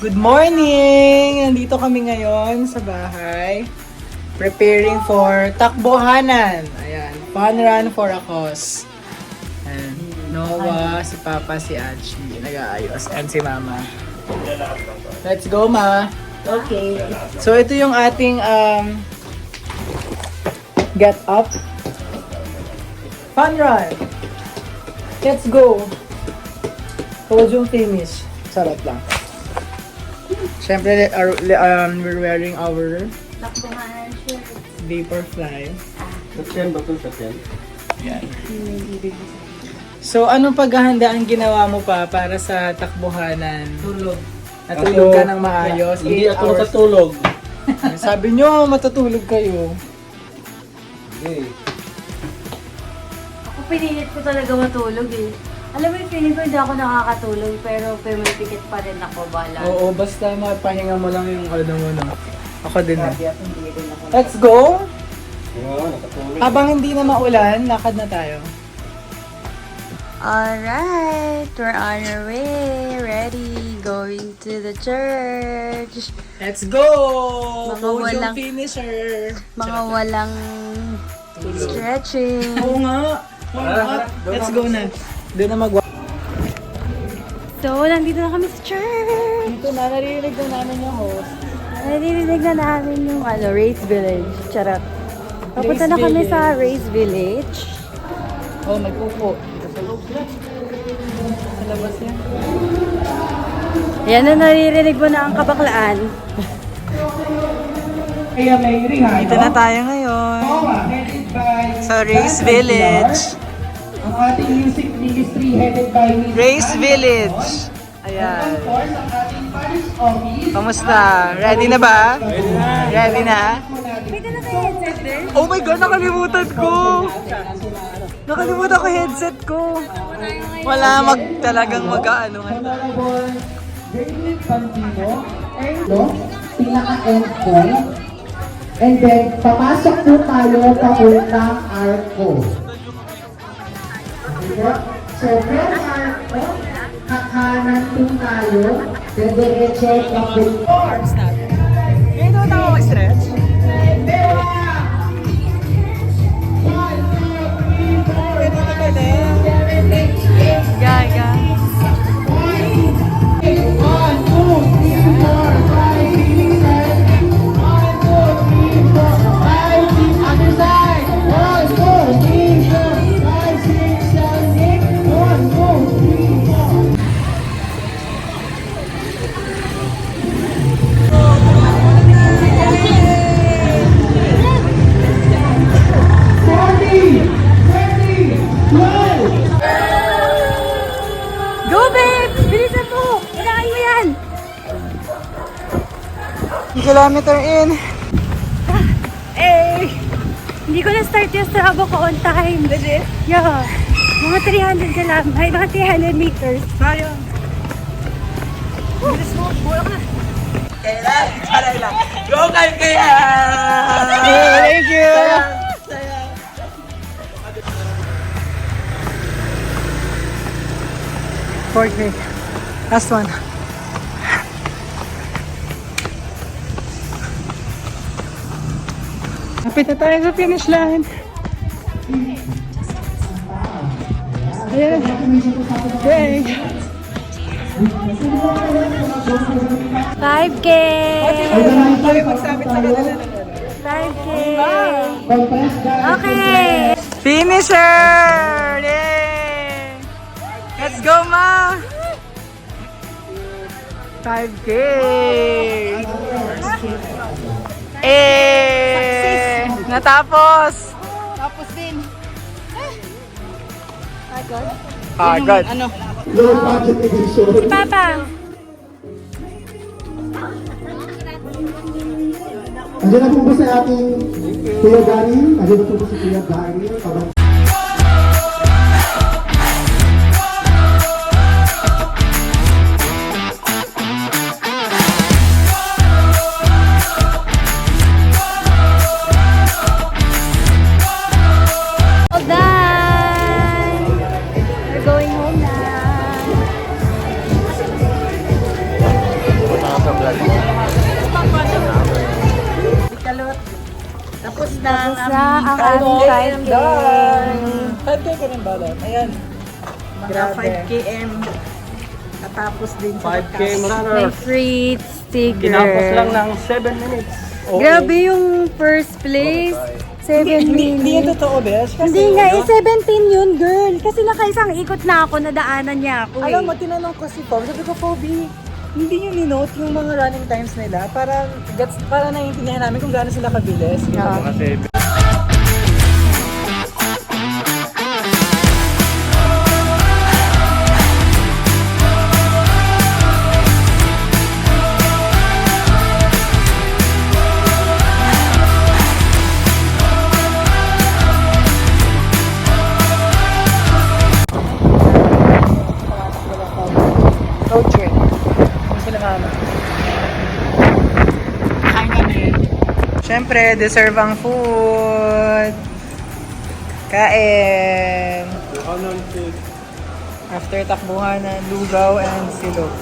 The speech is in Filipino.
Good morning! Nandito kami ngayon sa bahay. Preparing for takbohanan. Ayan, fun run for a cause. Ayan, Noah, si Papa, si Archie, nag-aayos. And si Mama. Let's go, Ma! Okay. So, ito yung ating get up. Fun run! Let's go! Podium finish. Sarap lang. Siyempre, we're wearing our Takbuhan shirt. Vaporfly. Sakyan ba ito? Sakyan? Yan. So, anong paghahandaan ginawa mo pa para sa takbuhanan? Tulog. Natulog ka ng maayos? Hindi 8 ako hours. nakatulog. Sabi nyo, matutulog kayo. Hindi. Ako pinilit ko talaga matulog eh. Alam mo yung feeling ko hindi ako nakakatulog pero pumipikit pa rin ako bala. Oo, basta mapahinga mo lang yung ano mo, no? Ako din na. Let's go! Oo, nakatulog. Habang hindi na maulan, lakad na tayo. Alright, we're on our way. Ready, going to the church. Let's go! Mga Podium walang- finisher! Mga walang stretching. Oo nga! Warm up. Let's go na. Doon na So, nandito na kami sa church. Dito na, naririnig na namin yung host. Naririnig na namin yung Race Village. Charot. Papunta na Race kami Village. sa Race Village. Oh, may pupo. Sa loob sila. Sa labas yan. Yan na, naririnig mo na ang kabaklaan. Kaya may dito na tayo ngayon. Sa Race Village. Ang ating music ministry headed by Miss Race Village. Ayan. ang ating parish office. Kamusta? Ready na ba? Ready na? Pwede na tayo headset din? Oh my God, nakalimutan ko! Nakalimutan ko headset ko. Wala talagang mag-aanuhan. Honorable David Pantino, pinaka-end point. And then, papasok po tayo papuntang Arco. So, from Arco, kakanan po tayo, then diretso papunta. Ito na ako stretch. Gaga. Go, babe! Bilisan mo! Kailangan mo yan! Kilometer in. Eh! Hindi ko na-start yung Strava ko on time. Legit? Yeah. Mga 300 ka lang. Ay, mga 300 meters. Sayang. Bilis mo, buwala ka. Kailan? Charay lang. Go kaya! Thank you! Fourth day. Last one. Kapit na tayo sa finish line. Ayan. Yay! 5K! Kami magsabit sa kanila. 5K! Okay! Finisher! Yay! Let's go, Ma! 5K! Eh! Natapos! Tapos din. Agad. Ano? Low budget edition. Si Papa! Andiyan na po ba sa ating Kuya Gary? Andiyan na po ba si Kuya Gary? Tapos na ang Tapos na ang Five aming km 5K. done. 5K ka ng balot. Ayan. mga Grabe. 5 km. Natapos din sa 5K wakas. May runners. free sticker. Kinapos lang ng 7 minutes. Grabe yung first place. 7 Hindi minutes. yan totoo, Besh. Kasi, Hindi nga, ano, 17 yun, girl. Kasi nakaisang ikot na ako, nadaanan niya ako Alam eh. mo, tinanong ko si Pom. Sabi ko, Pobi, hindi nyo ni-note yung mga running times nila para naiintindihan namin kung gaano sila kabilis. Yeah. Mga 7. Road trip. Kung sila mama. Siyempre, deserve ang food. Kain. After takbuhan ng lugaw and silog.